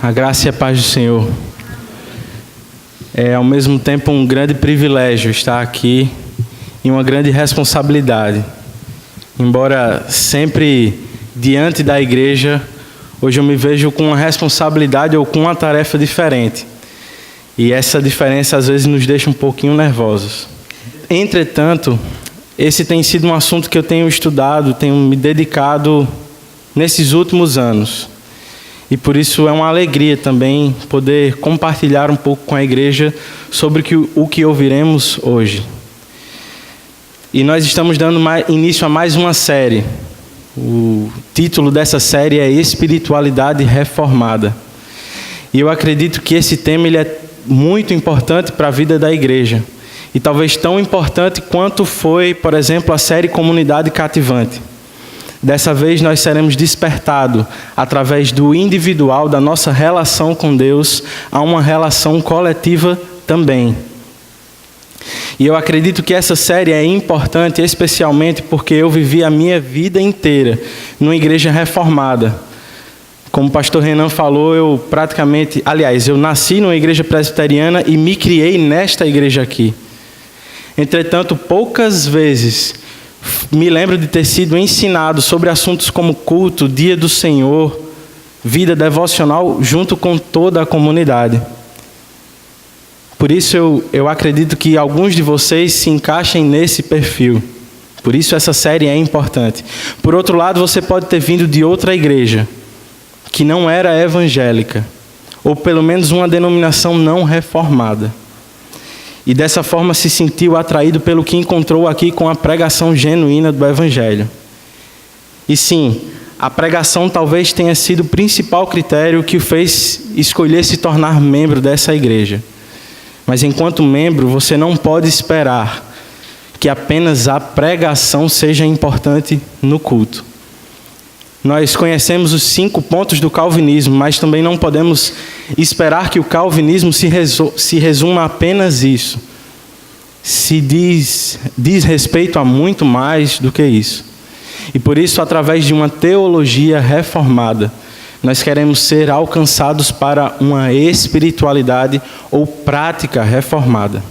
A graça e a paz do Senhor. É ao mesmo tempo um grande privilégio estar aqui e uma grande responsabilidade. Embora sempre diante da igreja, hoje eu me vejo com uma responsabilidade ou com uma tarefa diferente. E essa diferença às vezes nos deixa um pouquinho nervosos. Entretanto, esse tem sido um assunto que eu tenho estudado, tenho me dedicado nesses últimos anos. E por isso é uma alegria também poder compartilhar um pouco com a igreja sobre o que ouviremos hoje. E nós estamos dando início a mais uma série. O título dessa série é Espiritualidade Reformada. E eu acredito que esse tema ele é muito importante para a vida da igreja. E talvez tão importante quanto foi, por exemplo, a série Comunidade Cativante. Dessa vez nós seremos despertados, através do individual, da nossa relação com Deus, a uma relação coletiva também. E eu acredito que essa série é importante, especialmente porque eu vivi a minha vida inteira numa igreja reformada. Como o pastor Renan falou, eu nasci numa igreja presbiteriana e me criei nesta igreja aqui. Entretanto, poucas vezes me lembro de ter sido ensinado sobre assuntos como culto, dia do Senhor, vida devocional, junto com toda a comunidade. Por isso eu acredito que alguns de vocês se encaixem nesse perfil. Por isso essa série é importante. Por outro lado, você pode ter vindo de outra igreja, que não era evangélica, ou pelo menos uma denominação não reformada. E dessa forma se sentiu atraído pelo que encontrou aqui com a pregação genuína do Evangelho. E sim, a pregação talvez tenha sido o principal critério que o fez escolher se tornar membro dessa igreja. Mas enquanto membro, você não pode esperar que apenas a pregação seja importante no culto. Nós conhecemos os 5 pontos do calvinismo, mas também não podemos esperar que o calvinismo se resuma a apenas isso. Se diz respeito a muito mais do que isso. E por isso, através de uma teologia reformada, nós queremos ser alcançados para uma espiritualidade ou prática reformada.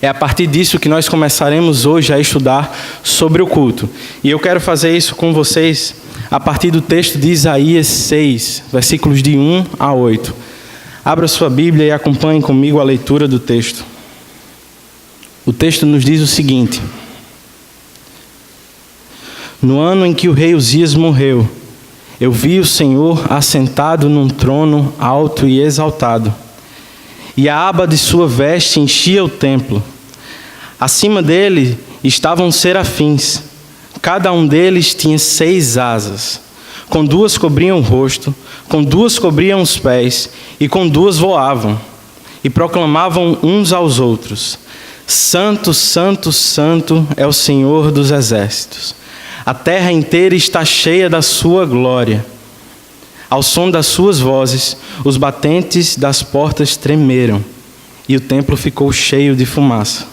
É a partir disso que nós começaremos hoje a estudar sobre o culto. E eu quero fazer isso com vocês a partir do texto de Isaías 6, versículos de 1 a 8. Abra sua Bíblia e acompanhe comigo a leitura do texto. O texto nos diz o seguinte: No ano em que o rei Uzias morreu, eu vi o Senhor assentado num trono alto e exaltado, e a aba de sua veste enchia o templo. Acima dele estavam serafins. Cada um deles tinha 6 asas. Com 2 cobriam o rosto, com 2 cobriam os pés, e com 2 voavam. E proclamavam uns aos outros: Santo, Santo, Santo é o Senhor dos exércitos. A terra inteira está cheia da sua glória. Ao som das suas vozes, os batentes das portas tremeram, e o templo ficou cheio de fumaça.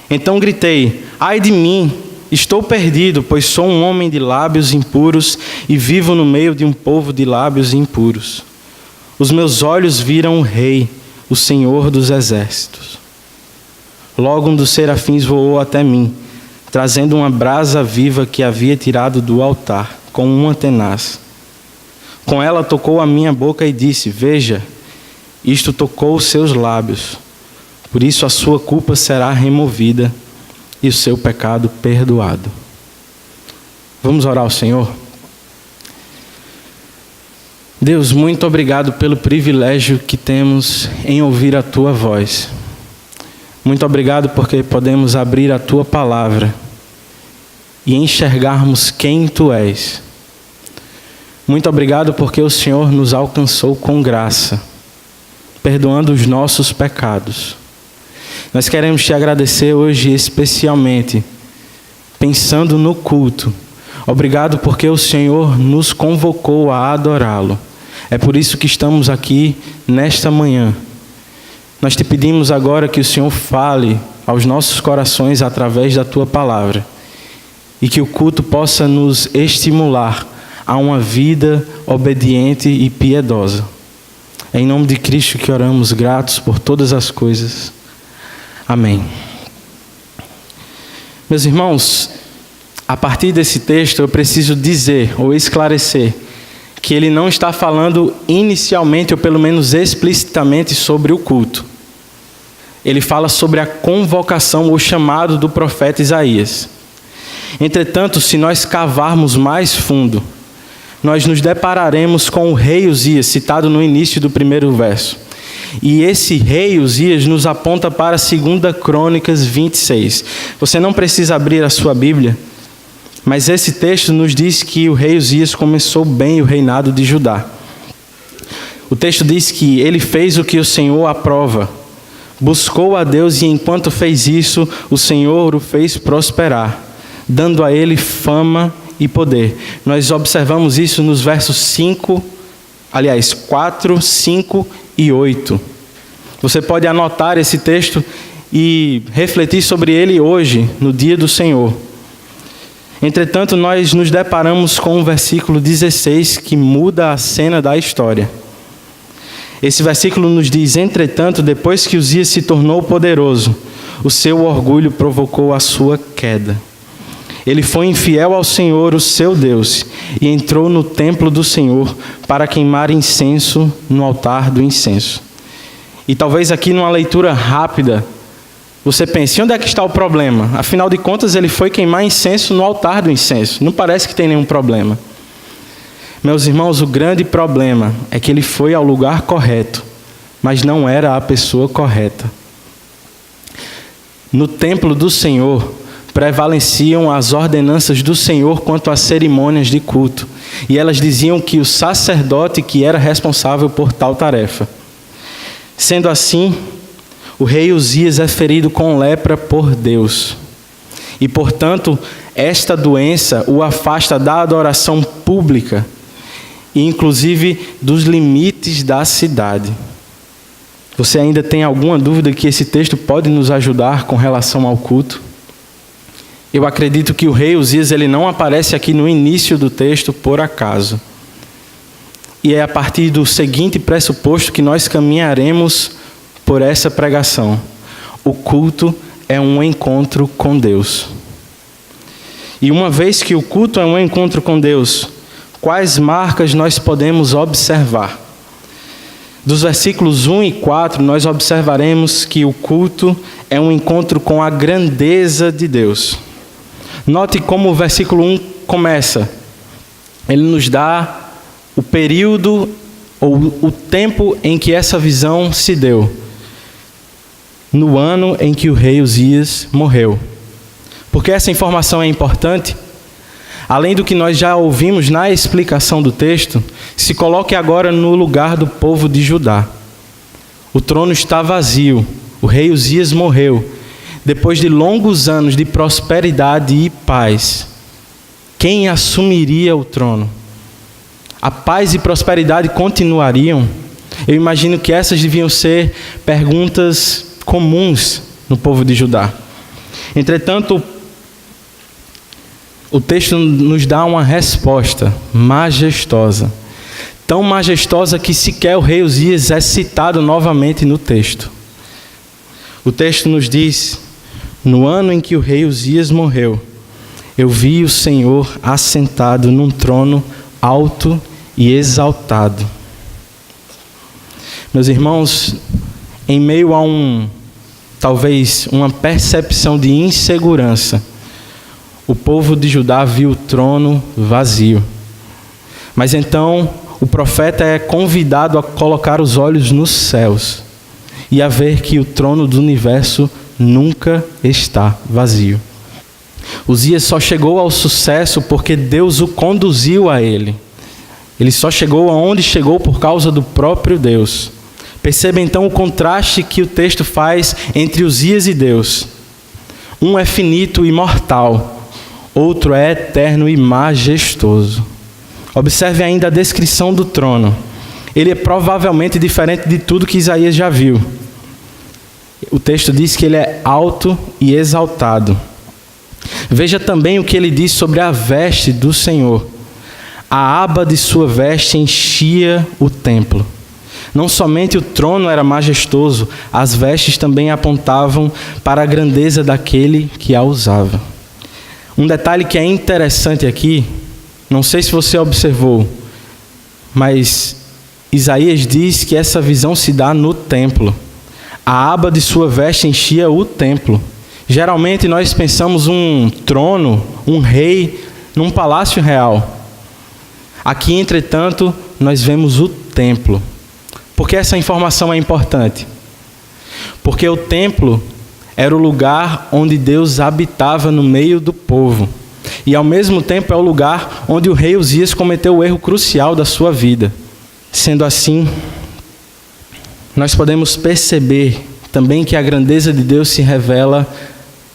Então gritei: Ai de mim! Estou perdido, pois sou um homem de lábios impuros e vivo no meio de um povo de lábios impuros. Os meus olhos viram o Rei, o Senhor dos exércitos. Logo um dos serafins voou até mim, trazendo uma brasa viva que havia tirado do altar, com uma tenaz. Com ela tocou a minha boca e disse: Veja, isto tocou os seus lábios. Por isso a sua culpa será removida e o seu pecado perdoado. Vamos orar ao Senhor? Deus, muito obrigado pelo privilégio que temos em ouvir a Tua voz. Muito obrigado porque podemos abrir a Tua palavra e enxergarmos quem Tu és. Muito obrigado porque o Senhor nos alcançou com graça, perdoando os nossos pecados. Nós queremos Te agradecer hoje especialmente, pensando no culto. Obrigado porque o Senhor nos convocou a adorá-lo. É por isso que estamos aqui nesta manhã. Nós Te pedimos agora que o Senhor fale aos nossos corações através da Tua palavra. E que o culto possa nos estimular a uma vida obediente e piedosa. É em nome de Cristo que oramos, gratos por todas as coisas. Amém. Meus irmãos, a partir desse texto eu preciso dizer ou esclarecer que ele não está falando inicialmente, ou pelo menos explicitamente, sobre o culto. Ele fala sobre a convocação ou chamado do profeta Isaías. Entretanto, se nós cavarmos mais fundo, nós nos depararemos com o rei Uzias, citado no início do primeiro verso. E esse rei Uzias nos aponta para 2 Crônicas 26. Você não precisa abrir a sua Bíblia, mas esse texto nos diz que o rei Uzias começou bem o reinado de Judá. O texto diz que ele fez o que o Senhor aprova, buscou a Deus e enquanto fez isso, o Senhor o fez prosperar, dando a ele fama e poder. Nós observamos isso nos versos 4, 5 e 8. Você pode anotar esse texto e refletir sobre ele hoje, no dia do Senhor. Entretanto, nós nos deparamos com o versículo 16, que muda a cena da história. Esse versículo nos diz: entretanto, depois que Uzias se tornou poderoso, o seu orgulho provocou a sua queda. Ele foi infiel ao Senhor, o seu Deus, e entrou no templo do Senhor para queimar incenso no altar do incenso. E talvez aqui numa leitura rápida, você pense, onde é que está o problema? Afinal de contas, ele foi queimar incenso no altar do incenso. Não parece que tem nenhum problema. Meus irmãos, o grande problema é que ele foi ao lugar correto, mas não era a pessoa correta. No templo do Senhor, prevaleciam as ordenanças do Senhor quanto às cerimônias de culto. E elas diziam que o sacerdote que era responsável por tal tarefa. Sendo assim, o rei Uzias é ferido com lepra por Deus. E, portanto, esta doença o afasta da adoração pública e, inclusive, dos limites da cidade. Você ainda tem alguma dúvida que esse texto pode nos ajudar com relação ao culto? Eu acredito que o rei Uzias ele não aparece aqui no início do texto por acaso. E é a partir do seguinte pressuposto que nós caminharemos por essa pregação. O culto é um encontro com Deus. E uma vez que o culto é um encontro com Deus, quais marcas nós podemos observar? Dos versículos 1 e 4, nós observaremos que o culto é um encontro com a grandeza de Deus. Note como o versículo 1 começa. Ele nos dá o período ou o tempo em que essa visão se deu. No ano em que o rei Uzias morreu. Por que essa informação é importante? Além do que nós já ouvimos na explicação do texto, se coloque agora no lugar do povo de Judá. O trono está vazio, o rei Uzias morreu. Depois de longos anos de prosperidade e paz, quem assumiria o trono? A paz e prosperidade continuariam? Eu imagino que essas deviam ser perguntas comuns no povo de Judá. Entretanto, o texto nos dá uma resposta majestosa. Tão majestosa que sequer o rei Uzias é citado novamente no texto. O texto nos diz: no ano em que o rei Uzias morreu, eu vi o Senhor assentado num trono alto e exaltado. Meus irmãos, em meio a talvez uma percepção de insegurança, o povo de Judá viu o trono vazio. Mas então o profeta é convidado a colocar os olhos nos céus e a ver que o trono do universo nunca está vazio. Uzias só chegou ao sucesso porque Deus o conduziu a ele. Ele só chegou aonde chegou por causa do próprio Deus. Perceba então o contraste que o texto faz entre Uzias e Deus. Um é finito e mortal, outro é eterno e majestoso. Observe ainda a descrição do trono. Ele é provavelmente diferente de tudo que Isaías já viu. O texto diz que ele é alto e exaltado. Veja também o que ele diz sobre a veste do Senhor. A aba de sua veste enchia o templo. Não somente o trono era majestoso, as vestes também apontavam para a grandeza daquele que a usava. Um detalhe que é interessante aqui, não sei se você observou, mas Isaías diz que essa visão se dá no templo. A aba de sua veste enchia o templo. Geralmente nós pensamos um trono, um rei, num palácio real. Aqui, entretanto, nós vemos o templo. Por que essa informação é importante? Porque o templo era o lugar onde Deus habitava no meio do povo. E ao mesmo tempo é o lugar onde o rei Uzias cometeu o erro crucial da sua vida. Sendo assim, nós podemos perceber também que a grandeza de Deus se revela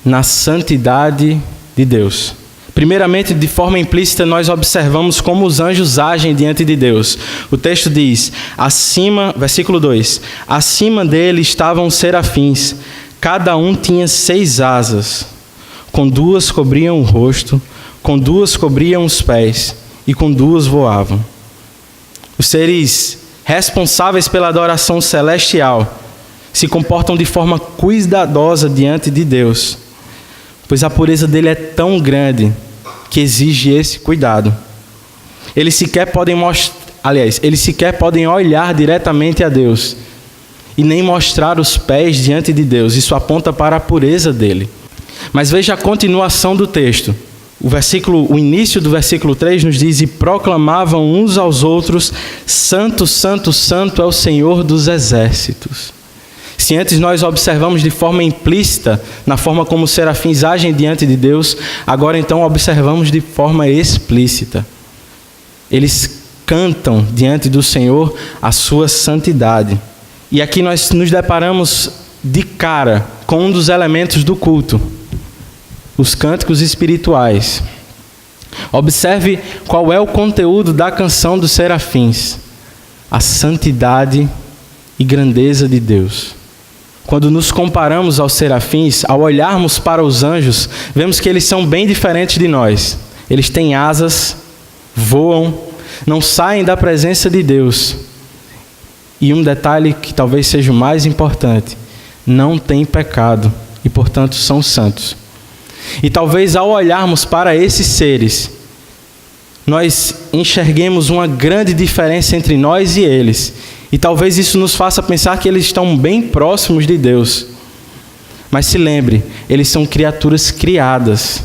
na santidade de Deus. Primeiramente, de forma implícita, nós observamos como os anjos agem diante de Deus. O texto diz, versículo 2, acima dele estavam serafins, cada um tinha 6 asas, com 2 cobriam o rosto, com 2 cobriam os pés, e com 2 voavam. Os seres responsáveis pela adoração celestial se comportam de forma cuidadosa diante de Deus, pois a pureza dele é tão grande que exige esse cuidado. Eles sequer podem olhar diretamente a Deus e nem mostrar os pés diante de Deus. Isso aponta para a pureza dele. Mas veja a continuação do texto. O início do versículo 3 nos diz, e proclamavam uns aos outros, santo, santo, santo é o Senhor dos exércitos. Se antes nós observamos de forma implícita, na forma como os serafins agem diante de Deus, agora então observamos de forma explícita. Eles cantam diante do Senhor a sua santidade. E aqui nós nos deparamos de cara com um dos elementos do culto, os cânticos espirituais. Observe qual é o conteúdo da canção dos serafins: a santidade e grandeza de Deus. Quando nos comparamos aos serafins, ao olharmos para os anjos, vemos que eles são bem diferentes de nós. Eles têm asas, voam, não saem da presença de Deus. E um detalhe que talvez seja o mais importante: não têm pecado e, portanto, são santos. E talvez ao olharmos para esses seres, nós enxerguemos uma grande diferença entre nós e eles. E talvez isso nos faça pensar que eles estão bem próximos de Deus. Mas se lembre, eles são criaturas criadas.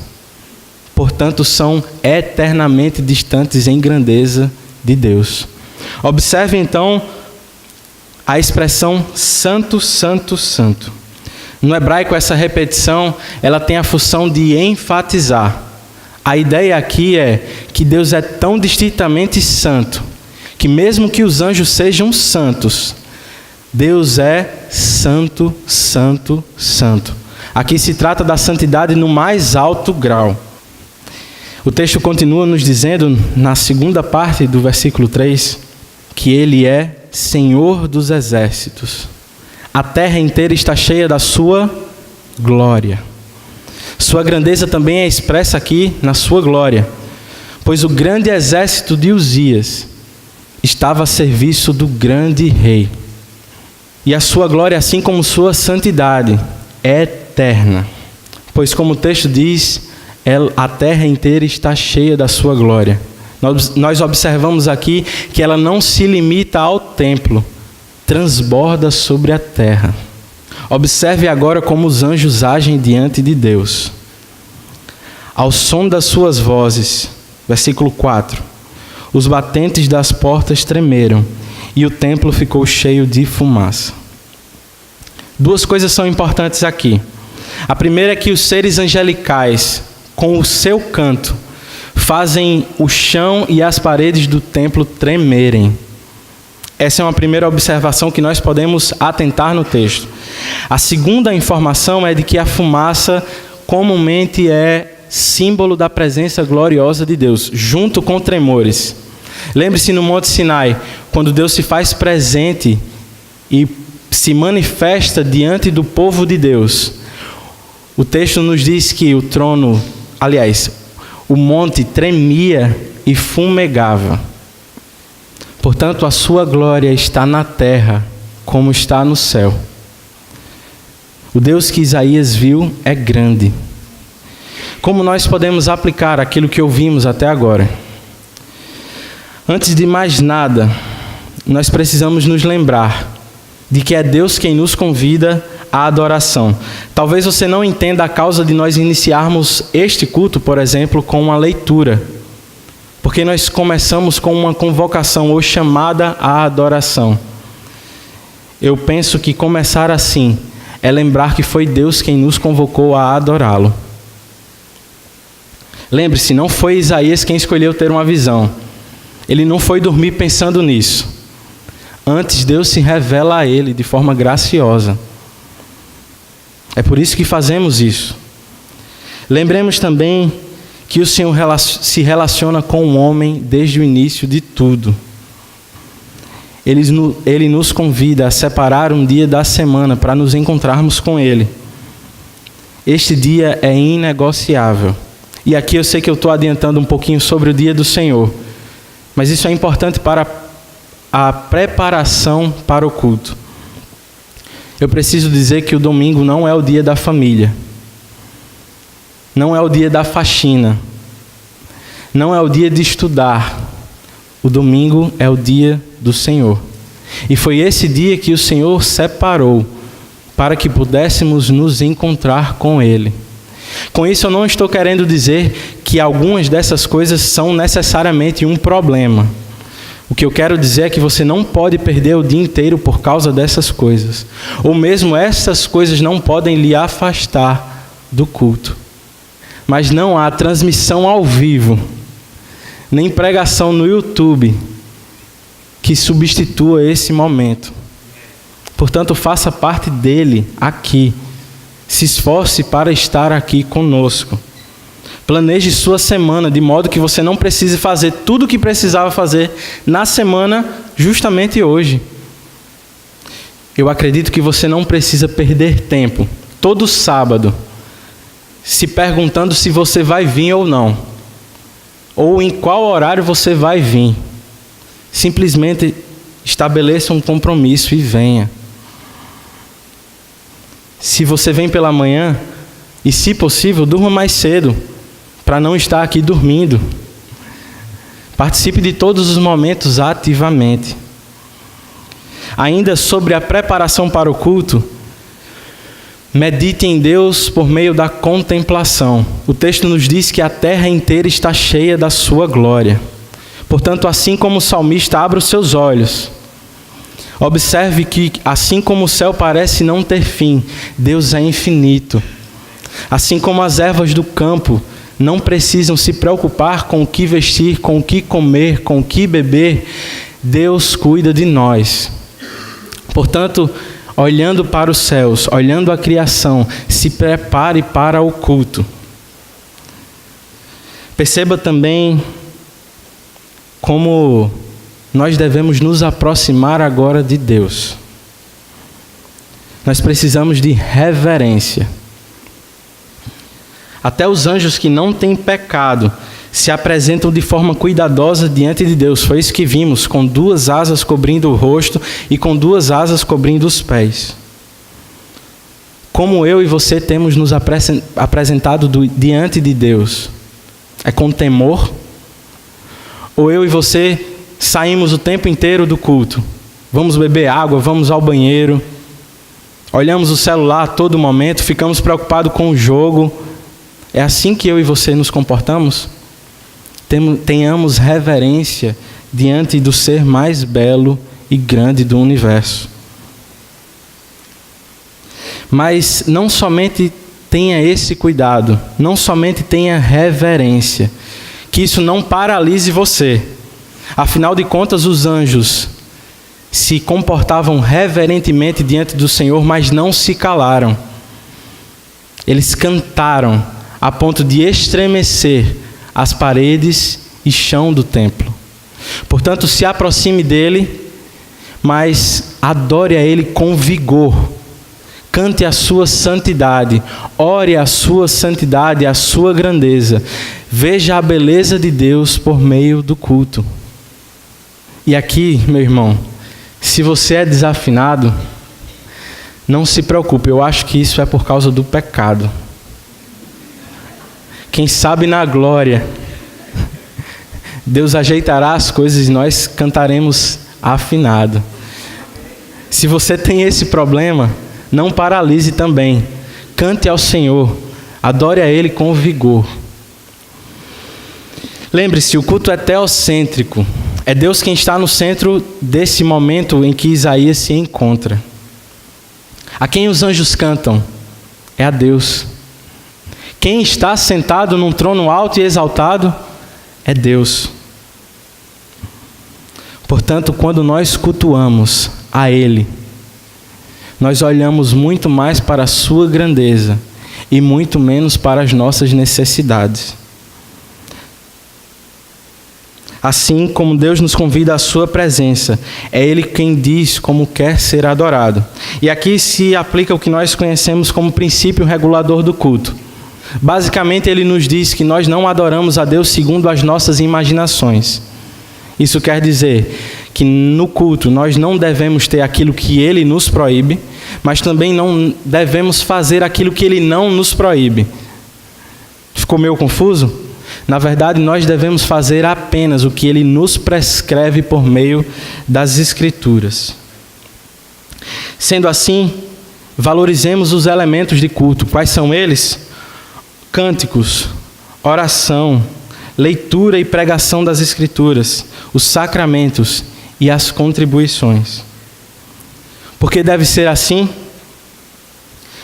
Portanto, são eternamente distantes em grandeza de Deus. Observe então a expressão santo, santo, santo. No hebraico, essa repetição, ela tem a função de enfatizar. A ideia aqui é que Deus é tão distintamente santo, que mesmo que os anjos sejam santos, Deus é santo, santo, santo. Aqui se trata da santidade no mais alto grau. O texto continua nos dizendo, na segunda parte do versículo 3, que Ele é Senhor dos exércitos. A terra inteira está cheia da sua glória. Sua grandeza também é expressa aqui na sua glória, pois o grande exército de Uzias estava a serviço do grande rei. E a sua glória, assim como sua santidade, é eterna. Pois como o texto diz, a terra inteira está cheia da sua glória. Nós observamos aqui que ela não se limita ao templo, transborda sobre a terra. Observe agora como os anjos agem diante de Deus. Ao som das suas vozes, versículo 4, os batentes das portas tremeram e o templo ficou cheio de fumaça. 2 coisas são importantes aqui. A primeira é que os seres angelicais, com o seu canto, fazem o chão e as paredes do templo tremerem. Essa é uma primeira observação que nós podemos atentar no texto. A segunda informação é de que a fumaça comumente é símbolo da presença gloriosa de Deus, junto com tremores. Lembre-se no Monte Sinai, quando Deus se faz presente e se manifesta diante do povo de Deus. O texto nos diz que o monte tremia e fumegava. Portanto, a sua glória está na terra, como está no céu. O Deus que Isaías viu é grande. Como nós podemos aplicar aquilo que ouvimos até agora? Antes de mais nada, nós precisamos nos lembrar de que é Deus quem nos convida à adoração. Talvez você não entenda a causa de nós iniciarmos este culto, por exemplo, com uma leitura. Porque nós começamos com uma convocação ou chamada à adoração. Eu penso que começar assim é lembrar que foi Deus quem nos convocou a adorá-lo. Lembre-se, não foi Isaías quem escolheu ter uma visão. Ele não foi dormir pensando nisso. Antes, Deus se revela a ele de forma graciosa. É por isso que fazemos isso. Lembremos também que o Senhor se relaciona com o homem desde o início de tudo. Ele nos convida a separar um dia da semana para nos encontrarmos com Ele. Este dia é inegociável. E aqui eu sei que eu estou adiantando um pouquinho sobre o dia do Senhor, mas isso é importante para a preparação para o culto. Eu preciso dizer que o domingo não é o dia da família. Não é o dia da faxina. Não é o dia de estudar. O domingo é o dia do Senhor. E foi esse dia que o Senhor separou para que pudéssemos nos encontrar com Ele. Com isso eu não estou querendo dizer que algumas dessas coisas são necessariamente um problema. O que eu quero dizer é que você não pode perder o dia inteiro por causa dessas coisas. Ou mesmo essas coisas não podem lhe afastar do culto. Mas não há transmissão ao vivo, nem pregação no YouTube que substitua esse momento. Portanto, faça parte dele aqui. Se esforce para estar aqui conosco. Planeje sua semana de modo que você não precise fazer tudo o que precisava fazer na semana justamente hoje. Eu acredito que você não precisa perder tempo todo sábado se perguntando se você vai vir ou não, ou em qual horário você vai vir. Simplesmente estabeleça um compromisso e venha. Se você vem pela manhã, e se possível, durma mais cedo, para não estar aqui dormindo. Participe de todos os momentos ativamente. Ainda sobre a preparação para o culto, medite em Deus por meio da contemplação. O texto nos diz que a terra inteira está cheia da sua glória. Portanto, assim como o salmista, abra os seus olhos. Observe que, assim como o céu parece não ter fim, Deus é infinito. Assim como as ervas do campo não precisam se preocupar com o que vestir, com o que comer, com o que beber, Deus cuida de nós. Portanto, olhando para os céus, olhando a criação, se prepare para o culto. Perceba também como nós devemos nos aproximar agora de Deus. Nós precisamos de reverência. Até os anjos que não têm pecado se apresentam de forma cuidadosa diante de Deus. Foi isso que vimos, com 2 asas cobrindo o rosto e com 2 asas cobrindo os pés. Como eu e você temos nos apresentado diante de Deus? É com temor? Ou eu e você saímos o tempo inteiro do culto? Vamos beber água, vamos ao banheiro, olhamos o celular a todo momento, ficamos preocupados com o jogo. É assim que eu e você nos comportamos? Tenhamos reverência diante do ser mais belo e grande do universo. Mas não somente tenha esse cuidado, não somente tenha reverência, que isso não paralise você. Afinal de contas, os anjos se comportavam reverentemente diante do Senhor, mas não se calaram. Eles cantaram a ponto de estremecer as paredes e chão do templo. Portanto, se aproxime dele, mas adore a ele com vigor. Cante a sua santidade, ore a sua santidade, a sua grandeza. Veja a beleza de Deus por meio do culto. E aqui, meu irmão, se você é desafinado, não se preocupe, eu acho que isso é por causa do pecado. Quem sabe na glória, Deus ajeitará as coisas e nós cantaremos afinado. Se você tem esse problema, não paralise também. Cante ao Senhor, adore a Ele com vigor. Lembre-se, o culto é teocêntrico. É Deus quem está no centro desse momento em que Isaías se encontra. A quem os anjos cantam é a Deus. Quem está sentado num trono alto e exaltado é Deus. Portanto, quando nós cultuamos a Ele, nós olhamos muito mais para a sua grandeza e muito menos para as nossas necessidades. Assim como Deus nos convida à sua presença, é Ele quem diz como quer ser adorado. E aqui se aplica o que nós conhecemos como princípio regulador do culto. Basicamente, Ele nos diz que nós não adoramos a Deus segundo as nossas imaginações. Isso quer dizer que no culto nós não devemos ter aquilo que Ele nos proíbe, mas também não devemos fazer aquilo que Ele não nos proíbe. Ficou meio confuso? Na verdade, nós devemos fazer apenas o que Ele nos prescreve por meio das Escrituras. Sendo assim, valorizemos os elementos de culto. Quais são eles? Cânticos, oração, leitura e pregação das Escrituras, os sacramentos e as contribuições. Por que deve ser assim?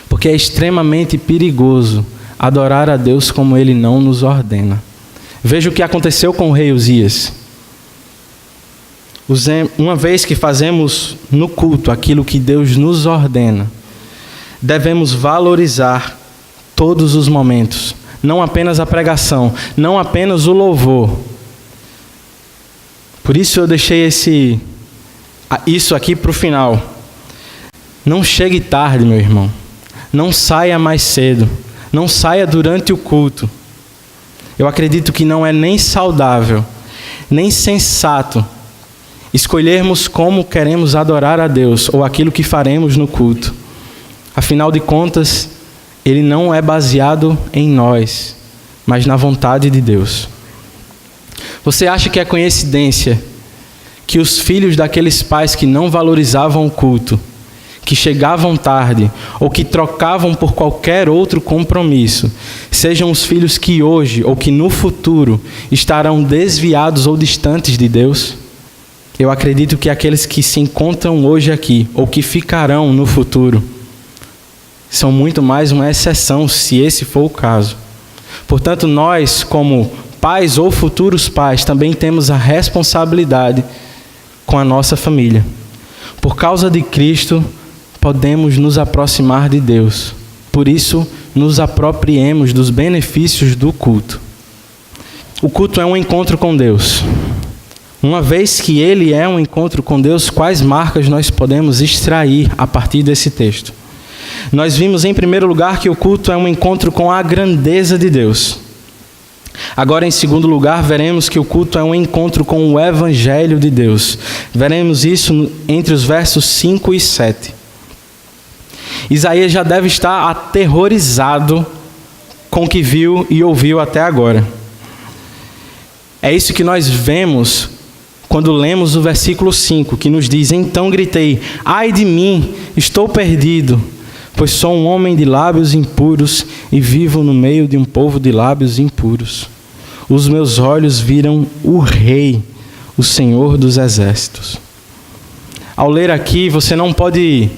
Porque é extremamente perigoso adorar a Deus como Ele não nos ordena. Veja o que aconteceu com o rei Uzias. Uma vez que fazemos no culto aquilo que Deus nos ordena, devemos valorizar todos os momentos, não apenas a pregação, não apenas o louvor. Por isso eu deixei isso aqui para o final. Não chegue tarde, meu irmão. Não saia mais cedo. Não saia durante o culto. Eu acredito que não é nem saudável, nem sensato escolhermos como queremos adorar a Deus ou aquilo que faremos no culto. Afinal de contas, ele não é baseado em nós, mas na vontade de Deus. Você acha que é coincidência que os filhos daqueles pais que não valorizavam o culto, que chegavam tarde ou que trocavam por qualquer outro compromisso, sejam os filhos que hoje ou que no futuro estarão desviados ou distantes de Deus? Eu acredito que aqueles que se encontram hoje aqui ou que ficarão no futuro são muito mais uma exceção, se esse for o caso. Portanto, nós, como pais ou futuros pais, também temos a responsabilidade com a nossa família. Por causa de Cristo, podemos nos aproximar de Deus. Por isso, nos apropriemos dos benefícios do culto. O culto é um encontro com Deus. Uma vez que ele é um encontro com Deus, quais marcas nós podemos extrair a partir desse texto? Nós vimos em primeiro lugar que o culto é um encontro com a grandeza de Deus. Agora, em segundo lugar, veremos que o culto é um encontro com o Evangelho de Deus. Veremos isso entre os versos 5 e 7. Isaías já deve estar aterrorizado com o que viu e ouviu até agora. É isso que nós vemos quando lemos o versículo 5, que nos diz: então gritei, ai de mim, estou perdido, pois sou um homem de lábios impuros e vivo no meio de um povo de lábios impuros. Os meus olhos viram o Rei, o Senhor dos Exércitos. Ao ler aqui, você não pode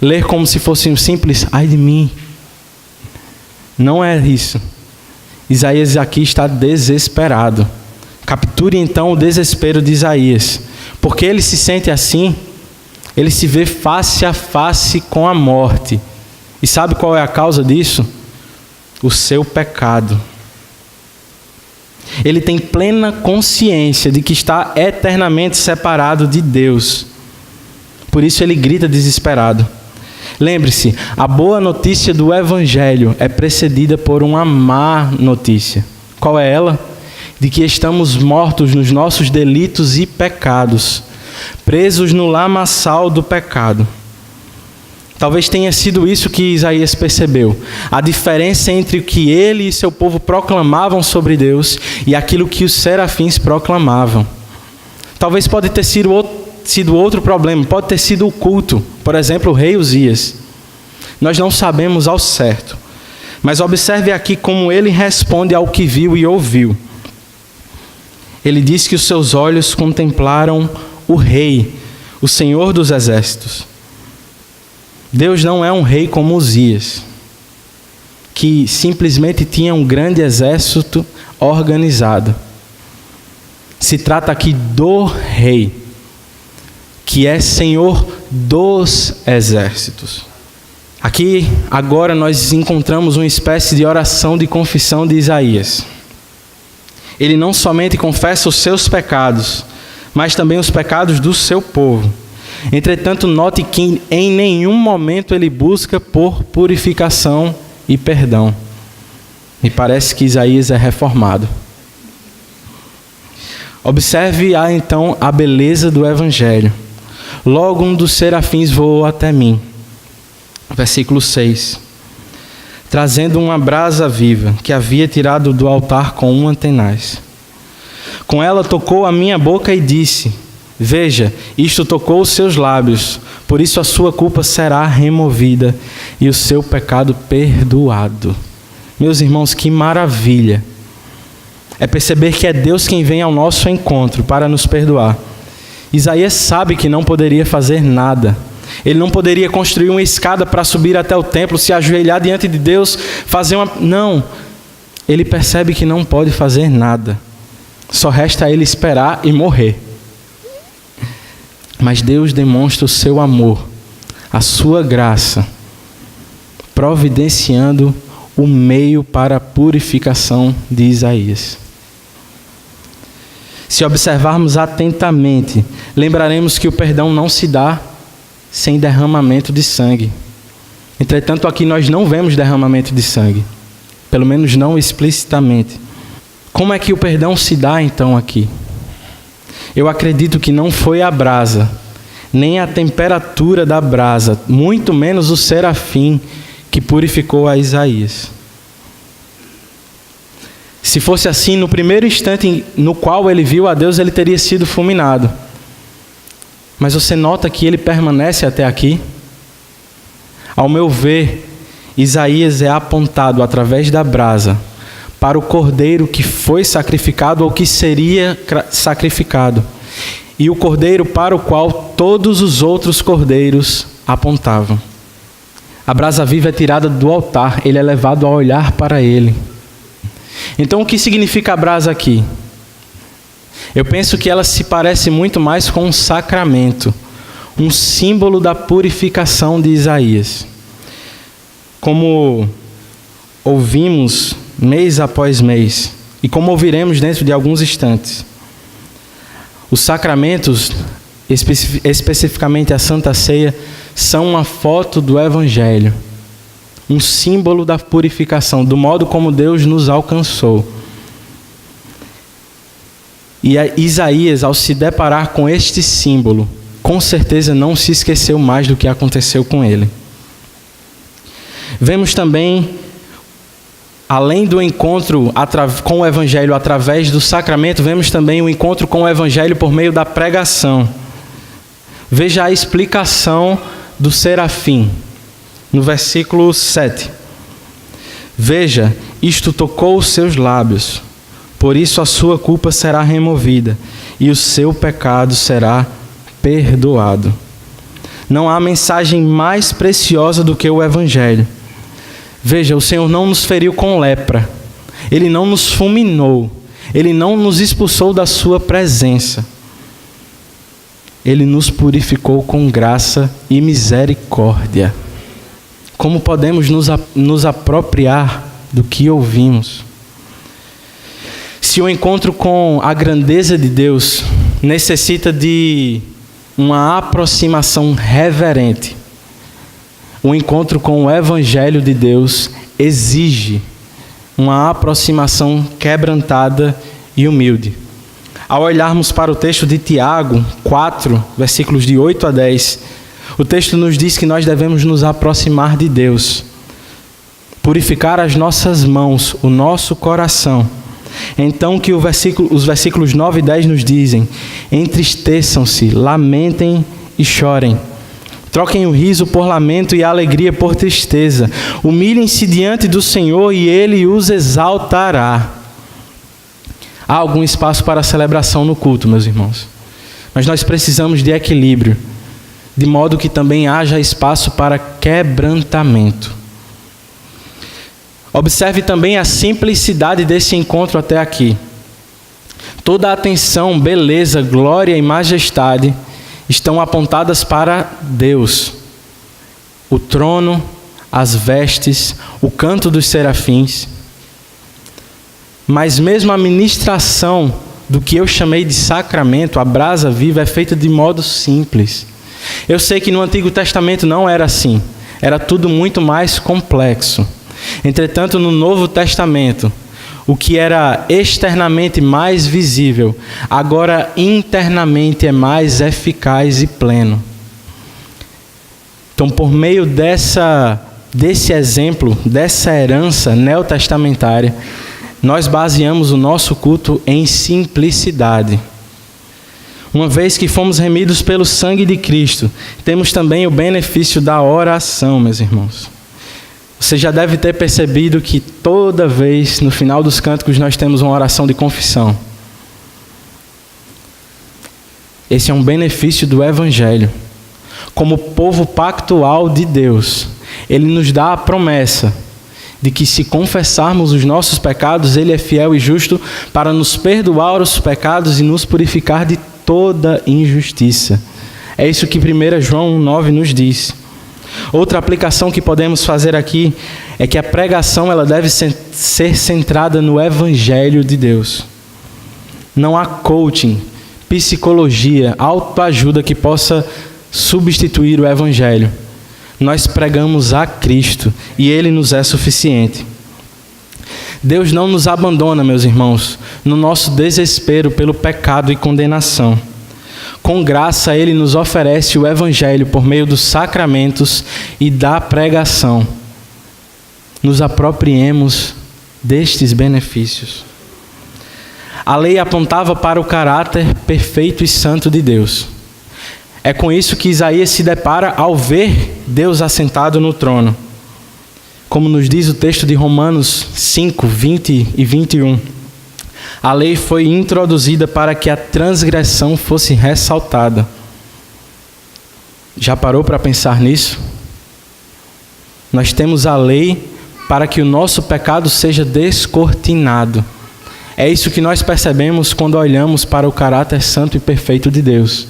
ler como se fosse um simples ai de mim. Não é isso. Isaías aqui está desesperado. Capture então o desespero de Isaías. Porque ele se sente assim, ele se vê face a face com a morte. E sabe qual é a causa disso? O seu pecado. Ele tem plena consciência de que está eternamente separado de Deus. Por isso ele grita desesperado. Lembre-se, a boa notícia do Evangelho é precedida por uma má notícia. Qual é ela? De que estamos mortos nos nossos delitos e pecados, presos no lamaçal do pecado. Talvez tenha sido isso que Isaías percebeu. A diferença entre o que ele e seu povo proclamavam sobre Deus e aquilo que os serafins proclamavam. Talvez pode ter sido outro problema, pode ter sido o culto. Por exemplo, o rei Uzias. Nós não sabemos ao certo. Mas observe aqui como ele responde ao que viu e ouviu. Ele diz que os seus olhos contemplaram o rei, o Senhor dos exércitos. Deus não é um rei como Uzias, que simplesmente tinha um grande exército organizado. Se trata aqui do rei, que é Senhor dos exércitos. Aqui, agora, nós encontramos uma espécie de oração de confissão de Isaías. Ele não somente confessa os seus pecados, mas também os pecados do seu povo. Entretanto, note que em nenhum momento ele busca por purificação e perdão. Me parece que Isaías é reformado. Observe então a beleza do Evangelho. Logo um dos serafins voou até mim. Versículo 6. Trazendo uma brasa viva que havia tirado do altar com uma tenaz. Com ela tocou a minha boca e disse: veja, isto tocou os seus lábios, por isso a sua culpa será removida e o seu pecado perdoado. Meus irmãos, que maravilha! É perceber que é Deus quem vem ao nosso encontro para nos perdoar. Isaías sabe que não poderia fazer nada. Ele não poderia construir uma escada para subir até o templo, se ajoelhar diante de Deus, fazer uma... Não! Ele percebe que não pode fazer nada. Só resta a ele esperar e morrer. Mas Deus demonstra o seu amor, a sua graça, providenciando o meio para a purificação de Isaías. Se observarmos atentamente, lembraremos que o perdão não se dá sem derramamento de sangue. Entretanto, aqui nós não vemos derramamento de sangue, pelo menos não explicitamente. Como é que o perdão se dá então aqui? Eu acredito que não foi a brasa, nem a temperatura da brasa, muito menos o serafim que purificou a Isaías. Se fosse assim, no primeiro instante no qual ele viu a Deus, ele teria sido fulminado. Mas você nota que ele permanece até aqui? Ao meu ver, Isaías é apontado através da brasa para o cordeiro que foi sacrificado ou que seria sacrificado. E o cordeiro para o qual todos os outros cordeiros apontavam. A brasa viva é tirada do altar, ele é levado a olhar para ele. Então o que significa a brasa aqui? Eu penso que ela se parece muito mais com um sacramento, um símbolo da purificação de Isaías. Como ouvimos mês após mês, e como ouviremos dentro de alguns instantes, os sacramentos, especificamente a Santa Ceia, são uma foto do Evangelho, um símbolo da purificação, do modo como Deus nos alcançou. E Isaías, ao se deparar com este símbolo, com certeza não se esqueceu mais do que aconteceu com ele. Vemos também, além do encontro com o Evangelho através do sacramento, vemos também o encontro com o Evangelho por meio da pregação. Veja a explicação do serafim, no versículo 7. Veja, isto tocou os seus lábios, por isso a sua culpa será removida e o seu pecado será perdoado. Não há mensagem mais preciosa do que o Evangelho. Veja, o Senhor não nos feriu com lepra, Ele não nos fulminou, Ele não nos expulsou da sua presença. Ele nos purificou com graça e misericórdia. Como podemos nos apropriar do que ouvimos? Se o encontro com a grandeza de Deus necessita de uma aproximação reverente, o encontro com o Evangelho de Deus exige uma aproximação quebrantada e humilde. Ao olharmos para o texto de Tiago 4, versículos de 8 a 10, o texto nos diz que nós devemos nos aproximar de Deus, purificar as nossas mãos, o nosso coração. Então que os versículos 9 e 10 nos dizem: entristeçam-se, lamentem e chorem. Troquem o riso por lamento e a alegria por tristeza. Humilhem-se diante do Senhor e Ele os exaltará. Há algum espaço para celebração no culto, meus irmãos. Mas nós precisamos de equilíbrio, de modo que também haja espaço para quebrantamento. Observe também a simplicidade desse encontro até aqui. Toda a atenção, beleza, glória e majestade estão apontadas para Deus. O trono, as vestes, o canto dos serafins. Mas mesmo a ministração do que eu chamei de sacramento, a brasa viva, é feita de modo simples. Eu sei que no Antigo Testamento não era assim. Era tudo muito mais complexo. Entretanto, no Novo Testamento, o que era externamente mais visível, agora internamente é mais eficaz e pleno. Então, por meio desse exemplo, dessa herança neotestamentária, nós baseamos o nosso culto em simplicidade. Uma vez que fomos remidos pelo sangue de Cristo, temos também o benefício da oração, meus irmãos. Você já deve ter percebido que toda vez, no final dos cânticos, nós temos uma oração de confissão. Esse é um benefício do Evangelho. Como povo pactual de Deus, Ele nos dá a promessa de que se confessarmos os nossos pecados, Ele é fiel e justo para nos perdoar os pecados e nos purificar de toda injustiça. É isso que 1 João 9 nos diz. Outra aplicação que podemos fazer aqui é que a pregação ela deve ser centrada no Evangelho de Deus. Não há coaching, psicologia, autoajuda que possa substituir o Evangelho. Nós pregamos a Cristo e Ele nos é suficiente. Deus não nos abandona, meus irmãos, no nosso desespero pelo pecado e condenação. Com graça, Ele nos oferece o Evangelho por meio dos sacramentos e da pregação. Nos apropriemos destes benefícios. A lei apontava para o caráter perfeito e santo de Deus. É com isso que Isaías se depara ao ver Deus assentado no trono. Como nos diz o texto de Romanos 5, 20 e 21. A lei foi introduzida para que a transgressão fosse ressaltada. Já parou para pensar nisso? Nós temos a lei para que o nosso pecado seja descortinado. É isso que nós percebemos quando olhamos para o caráter santo e perfeito de Deus.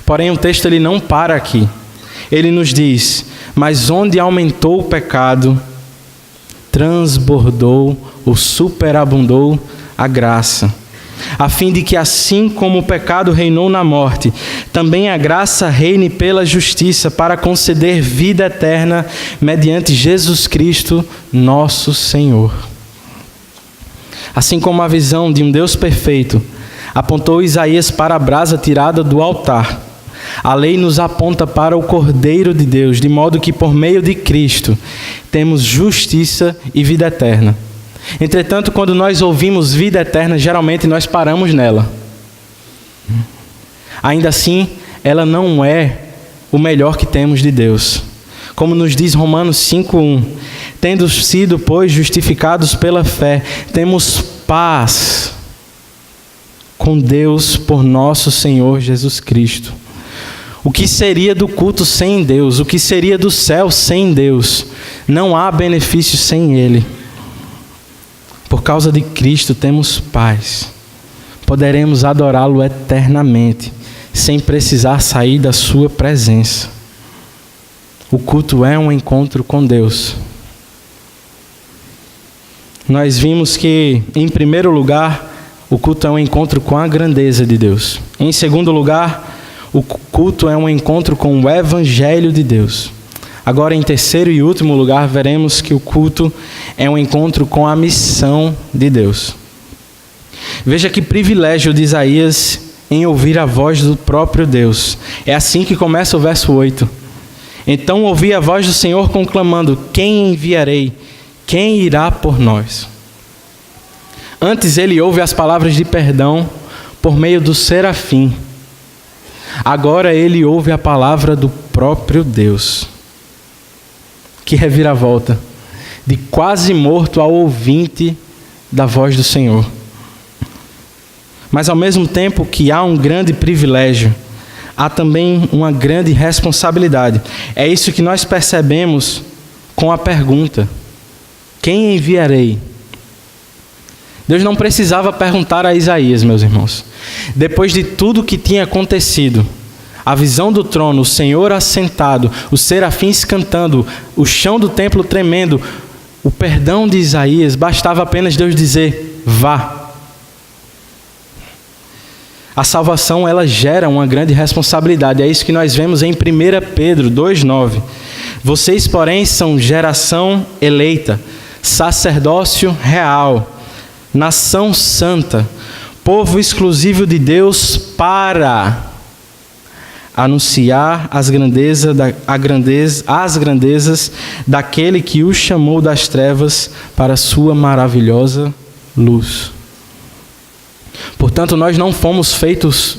Porém, o texto ele não para aqui. Ele nos diz: mas onde aumentou o pecado, transbordou ou superabundou a graça, a fim de que assim como o pecado reinou na morte, também a graça reine pela justiça para conceder vida eterna mediante Jesus Cristo, nosso Senhor. Assim como a visão de um Deus perfeito apontou Isaías para a brasa tirada do altar, a lei nos aponta para o Cordeiro de Deus, de modo que por meio de Cristo temos justiça e vida eterna. Entretanto, quando nós ouvimos vida eterna, geralmente nós paramos nela. Ainda assim, ela não é o melhor que temos de Deus. Como nos diz Romanos 5:1, tendo sido, pois, justificados pela fé, temos paz com Deus por nosso Senhor Jesus Cristo. O que seria do culto sem Deus? O que seria do céu sem Deus? Não há benefício sem Ele. Por causa de Cristo temos paz. Poderemos adorá-lo eternamente, sem precisar sair da sua presença. O culto é um encontro com Deus. Nós vimos que, em primeiro lugar, o culto é um encontro com a grandeza de Deus. Em segundo lugar, o culto é um encontro com o Evangelho de Deus. Agora, em terceiro e último lugar, veremos que o culto é um encontro com a missão de Deus. Veja que privilégio de Isaías em ouvir a voz do próprio Deus. É assim que começa o verso 8. Então ouvi a voz do Senhor conclamando: quem enviarei? Quem irá por nós? Antes ele ouve as palavras de perdão por meio do serafim. Agora ele ouve a palavra do próprio Deus. Que reviravolta! De quase morto ao ouvinte da voz do Senhor. Mas ao mesmo tempo que há um grande privilégio, há também uma grande responsabilidade. É isso que nós percebemos com a pergunta: quem enviarei? Deus não precisava perguntar a Isaías, meus irmãos. Depois de tudo que tinha acontecido, a visão do trono, o Senhor assentado, os serafins cantando, o chão do templo tremendo, o perdão de Isaías, bastava apenas Deus dizer: vá. A salvação, ela gera uma grande responsabilidade. É isso que nós vemos em 1 Pedro 2,9. Vocês, porém, são geração eleita, sacerdócio real, nação santa, povo exclusivo de Deus, para anunciar as grandezas daquele que os chamou das trevas para a sua maravilhosa luz. Portanto, nós não fomos feitos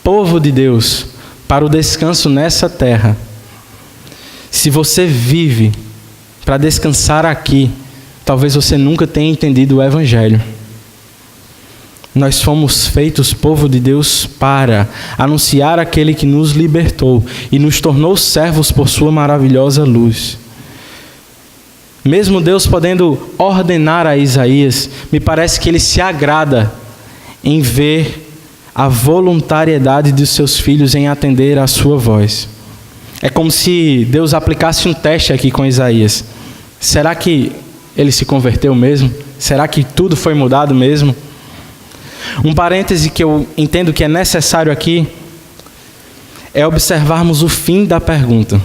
povo de Deus para o descanso nessa terra. Se você vive para descansar aqui, talvez você nunca tenha entendido o Evangelho. Nós fomos feitos povo de Deus para anunciar aquele que nos libertou e nos tornou servos por sua maravilhosa luz. Mesmo Deus podendo ordenar a Isaías, me parece que ele se agrada em ver a voluntariedade dos seus filhos em atender à sua voz. É como se Deus aplicasse um teste aqui com Isaías. Será que ele se converteu mesmo? Será que tudo foi mudado mesmo? Um parêntese que eu entendo que é necessário aqui é observarmos o fim da pergunta.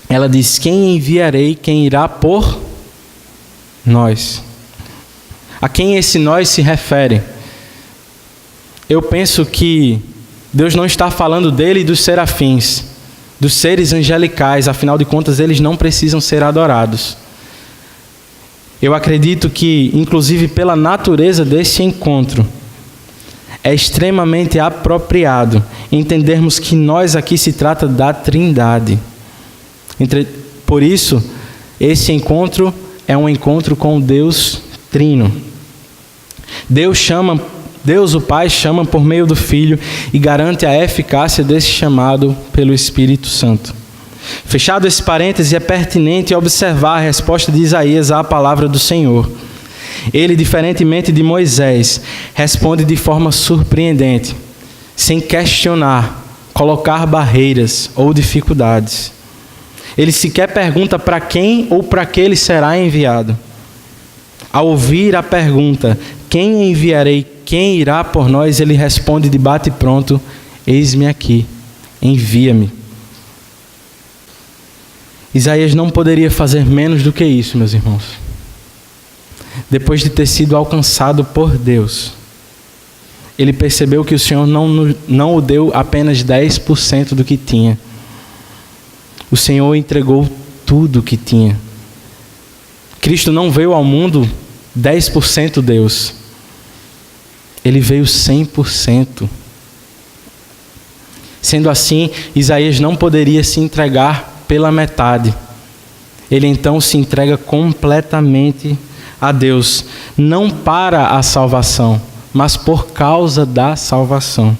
Ela diz: quem enviarei? Quem irá por nós? A quem esse nós se refere? Eu penso que Deus não está falando dele e dos serafins, dos seres angelicais, afinal de contas eles não precisam ser adorados. Eu acredito que, inclusive pela natureza desse encontro, é extremamente apropriado entendermos que nós aqui se trata da Trindade. Por isso, esse encontro é um encontro com Deus Trino. Deus o Pai chama por meio do Filho e garante a eficácia desse chamado pelo Espírito Santo. Fechado esse parêntese, é pertinente observar a resposta de Isaías à palavra do Senhor. Ele, diferentemente de Moisés, responde de forma surpreendente, sem questionar, colocar barreiras ou dificuldades. Ele sequer pergunta para quem ou para que ele será enviado. Ao ouvir a pergunta: quem enviarei? Quem irá por nós? Ele responde de bate pronto: eis-me aqui, envia-me. Isaías não poderia fazer menos do que isso, meus irmãos. Depois de ter sido alcançado por Deus, ele percebeu que o Senhor não o deu apenas 10% do que tinha. O Senhor entregou tudo o que tinha. Cristo não veio ao mundo 10% Deus. Ele veio 100%. Sendo assim, Isaías não poderia se entregar pela metade. Ele então se entrega completamente a Deus, não para a salvação, mas por causa da salvação.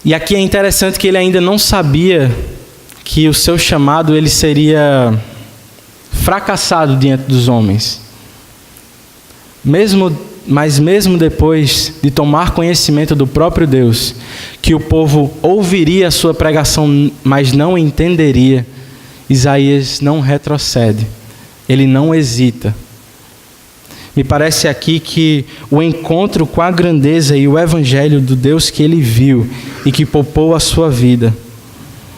E aqui é interessante que ele ainda não sabia que o seu chamado ele seria fracassado diante dos homens. Mas mesmo depois de tomar conhecimento do próprio Deus, que o povo ouviria a sua pregação, mas não entenderia, Isaías não retrocede, ele não hesita. Me parece aqui que o encontro com a grandeza e o evangelho do Deus que ele viu e que poupou a sua vida,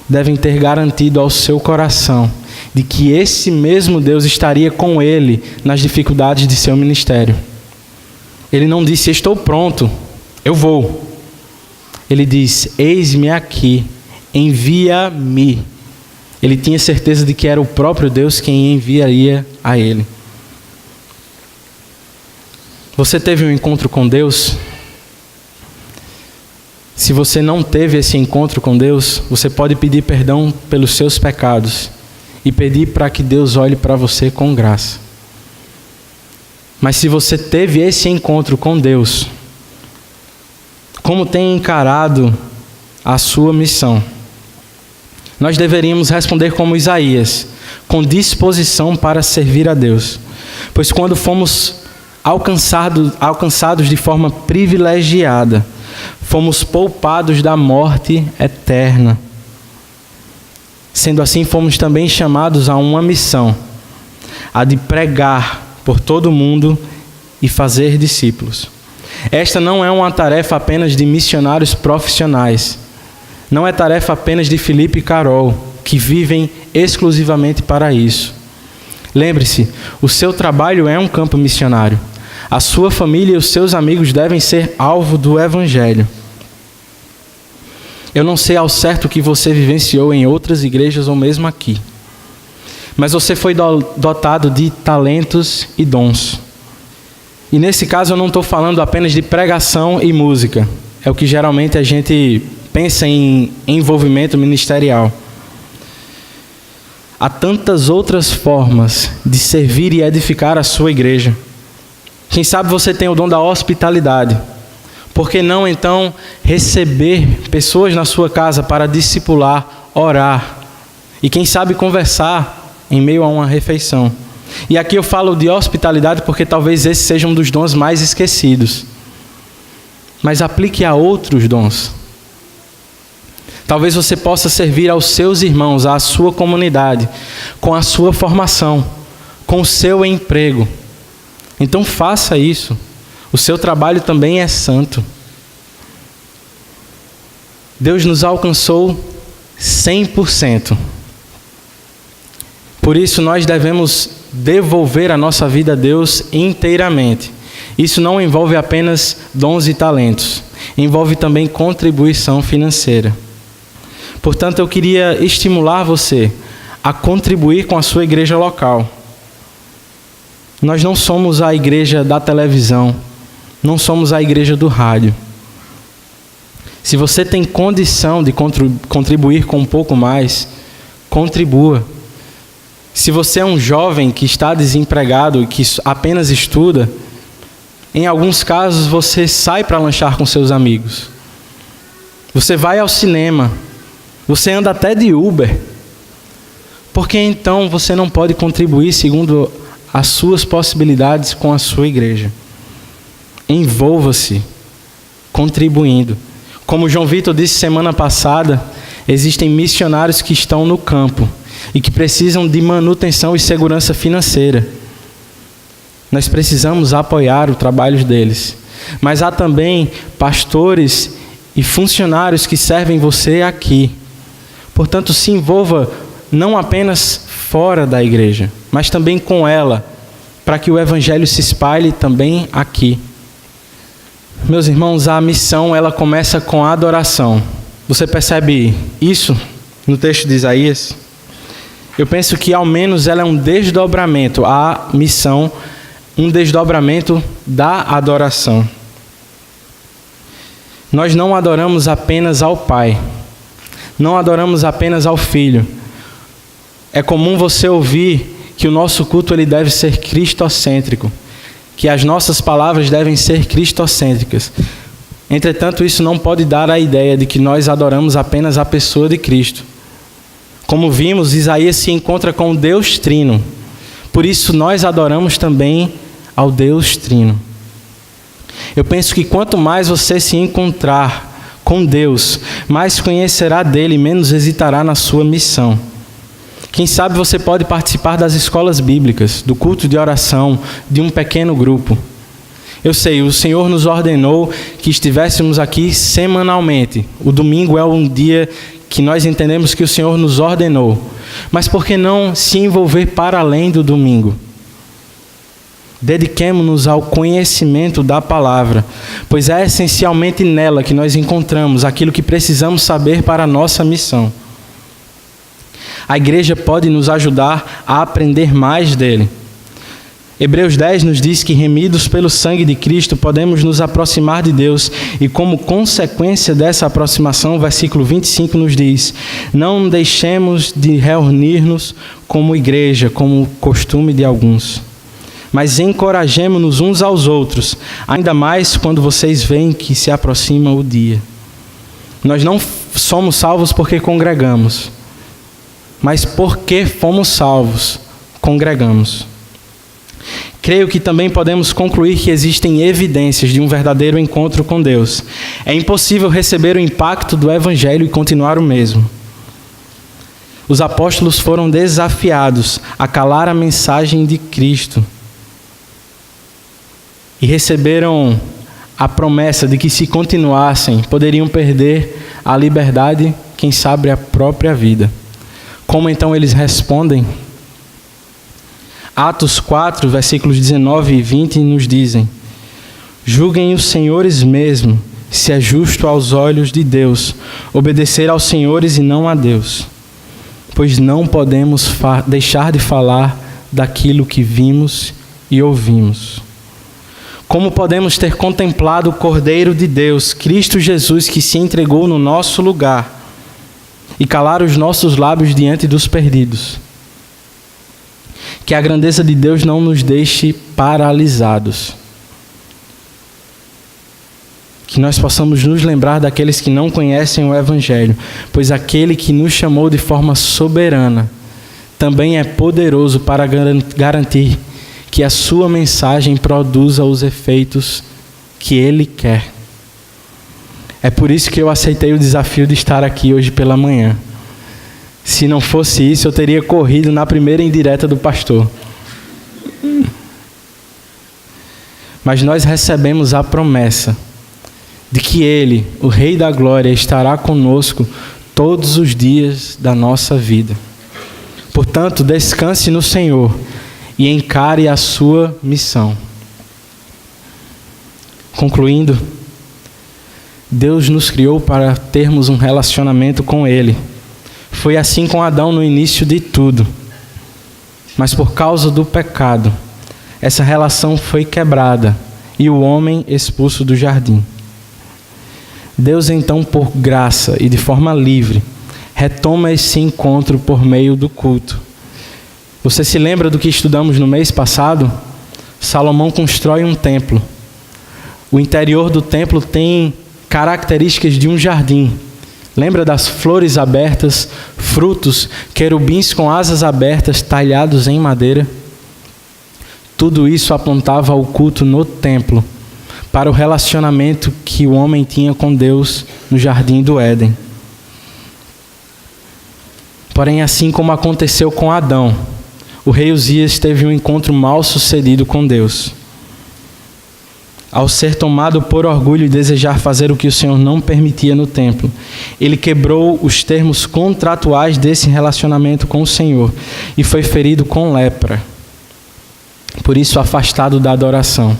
devem ter garantido ao seu coração de que esse mesmo Deus estaria com ele nas dificuldades de seu ministério. Ele não disse: estou pronto, eu vou. Ele diz: eis-me aqui, envia-me. Ele tinha certeza de que era o próprio Deus quem enviaria a ele. Você teve um encontro com Deus? Se você não teve esse encontro com Deus, você pode pedir perdão pelos seus pecados e pedir para que Deus olhe para você com graça. Mas se você teve esse encontro com Deus, como tem encarado a sua missão? Nós deveríamos responder como Isaías, com disposição para servir a Deus. Pois quando fomos alcançados de forma privilegiada, fomos poupados da morte eterna. Sendo assim, fomos também chamados a uma missão, a de pregar por todo o mundo e fazer discípulos. Esta não é uma tarefa apenas de missionários profissionais. Não é tarefa apenas de Felipe e Carol, que vivem exclusivamente para isso. Lembre-se, o seu trabalho é um campo missionário. A sua família e os seus amigos devem ser alvo do Evangelho. Eu não sei ao certo o que você vivenciou em outras igrejas ou mesmo aqui, mas você foi dotado de talentos e dons. E nesse caso eu não estou falando apenas de pregação e música. É o que geralmente a gente pensa em envolvimento ministerial. Há tantas outras formas de servir e edificar a sua igreja. Quem sabe você tem o dom da hospitalidade. Por que não, então, receber pessoas na sua casa para discipular, orar e, quem sabe, conversar em meio a uma refeição? E aqui eu falo de hospitalidade porque talvez esse seja um dos dons mais esquecidos. Mas aplique a outros dons. Talvez você possa servir aos seus irmãos, à sua comunidade, com a sua formação, com o seu emprego. Então faça isso. O seu trabalho também é santo. Deus nos alcançou 100%. Por isso nós devemos devolver a nossa vida a Deus inteiramente. Isso não envolve apenas dons e talentos. Envolve também contribuição financeira. Portanto, eu queria estimular você a contribuir com a sua igreja local. Nós não somos a igreja da televisão, não somos a igreja do rádio. Se você tem condição de contribuir com um pouco mais, contribua. Se você é um jovem que está desempregado e que apenas estuda, em alguns casos você sai para lanchar com seus amigos. Você vai ao cinema. Você anda até de Uber. Por que então você não pode contribuir segundo as suas possibilidades com a sua igreja? Envolva-se contribuindo. Como João Vitor disse semana passada, existem missionários que estão no campo e que precisam de manutenção e segurança financeira. Nós precisamos apoiar o trabalho deles. Mas há também pastores e funcionários que servem você aqui. Portanto, se envolva não apenas fora da igreja, mas também com ela, para que o evangelho se espalhe também aqui. Meus irmãos, a missão ela começa com a adoração. Você percebe isso no texto de Isaías? Eu penso que ao menos ela é um desdobramento, a missão, um desdobramento da adoração. Nós não adoramos apenas ao Pai, não adoramos apenas ao Filho. É comum você ouvir que o nosso culto ele deve ser cristocêntrico, que as nossas palavras devem ser cristocêntricas. Entretanto, isso não pode dar a ideia de que nós adoramos apenas a pessoa de Cristo. Como vimos, Isaías se encontra com o Deus Trino. Por isso, nós adoramos também ao Deus Trino. Eu penso que quanto mais você se encontrar com Deus, mais conhecerá dele e menos hesitará na sua missão. Quem sabe você pode participar das escolas bíblicas, do culto de oração, de um pequeno grupo. Eu sei, o Senhor nos ordenou que estivéssemos aqui semanalmente. O domingo é um dia que nós entendemos que o Senhor nos ordenou. Mas por que não se envolver para além do domingo? Dediquemo-nos ao conhecimento da palavra, pois é essencialmente nela que nós encontramos aquilo que precisamos saber para a nossa missão. A igreja pode nos ajudar a aprender mais dele. Hebreus 10 nos diz que, remidos pelo sangue de Cristo, podemos nos aproximar de Deus e, como consequência dessa aproximação, o versículo 25 nos diz: não deixemos de reunir-nos como igreja, como costume de alguns, mas encorajemo-nos uns aos outros, ainda mais quando vocês veem que se aproxima o dia. Nós não somos salvos porque congregamos, mas porque fomos salvos, congregamos. Creio que também podemos concluir que existem evidências de um verdadeiro encontro com Deus. É impossível receber o impacto do Evangelho e continuar o mesmo. Os apóstolos foram desafiados a calar a mensagem de Cristo e receberam a promessa de que, se continuassem, poderiam perder a liberdade, quem sabe a própria vida. Como então eles respondem? Atos 4, versículos 19 e 20 nos dizem: julguem os senhores mesmo, se é justo aos olhos de Deus obedecer aos senhores e não a Deus, pois não podemos deixar de falar daquilo que vimos e ouvimos. Como podemos ter contemplado o Cordeiro de Deus, Cristo Jesus, que se entregou no nosso lugar, e calar os nossos lábios diante dos perdidos? Que a grandeza de Deus não nos deixe paralisados. Que nós possamos nos lembrar daqueles que não conhecem o Evangelho, pois aquele que nos chamou de forma soberana também é poderoso para garantir que a sua mensagem produza os efeitos que Ele quer. É por isso que eu aceitei o desafio de estar aqui hoje pela manhã. Se não fosse isso, eu teria corrido na primeira indireta do pastor. Mas nós recebemos a promessa de que Ele, o Rei da Glória, estará conosco todos os dias da nossa vida. Portanto, descanse no Senhor e encare a sua missão. Concluindo, Deus nos criou para termos um relacionamento com Ele. Foi assim com Adão no início de tudo. Mas por causa do pecado, essa relação foi quebrada e o homem expulso do jardim. Deus então, por graça e de forma livre, retoma esse encontro por meio do culto. Você se lembra do que estudamos no mês passado? Salomão constrói um templo. O interior do templo tem características de um jardim. Lembra das flores abertas, frutos, querubins com asas abertas, talhados em madeira? Tudo isso apontava ao culto no templo, para o relacionamento que o homem tinha com Deus no jardim do Éden. Porém, assim como aconteceu com Adão, o rei Uzias teve um encontro mal sucedido com Deus. Ao ser tomado por orgulho e desejar fazer o que o Senhor não permitia no templo, ele quebrou os termos contratuais desse relacionamento com o Senhor e foi ferido com lepra. Por isso, afastado da adoração.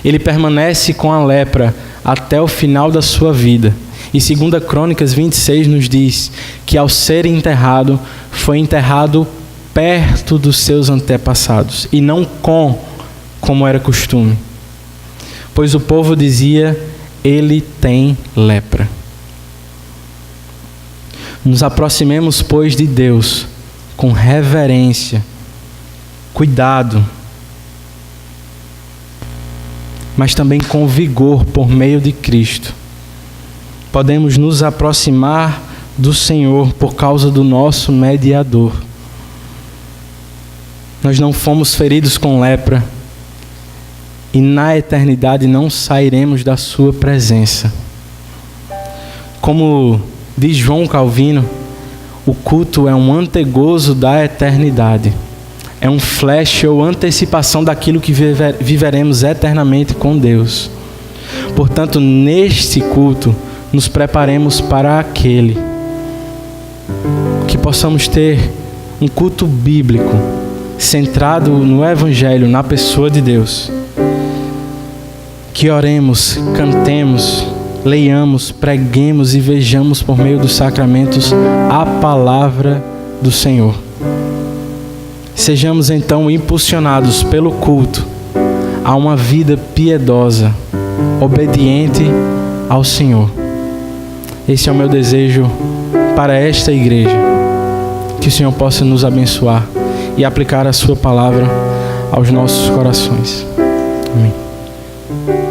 Ele permanece com a lepra até o final da sua vida. E 2 Crônicas 26 nos diz que, ao ser enterrado, foi enterrado perto dos seus antepassados e não como era costume. Pois o povo dizia: ele tem lepra. Nos aproximemos, pois, de Deus com reverência, cuidado, mas também com vigor por meio de Cristo. Podemos nos aproximar do Senhor por causa do nosso mediador. Nós não fomos feridos com lepra, e na eternidade não sairemos da sua presença. Como diz João Calvino, o culto é um antegozo da eternidade. É um flash ou antecipação daquilo que viveremos eternamente com Deus. Portanto, neste culto, nos preparemos para aquele. Que possamos ter um culto bíblico, centrado no Evangelho, na pessoa de Deus. Que oremos, cantemos, leiamos, preguemos e vejamos por meio dos sacramentos a palavra do Senhor. Sejamos então impulsionados pelo culto a uma vida piedosa, obediente ao Senhor. Esse é o meu desejo para esta igreja. Que o Senhor possa nos abençoar e aplicar a sua palavra aos nossos corações. Amém.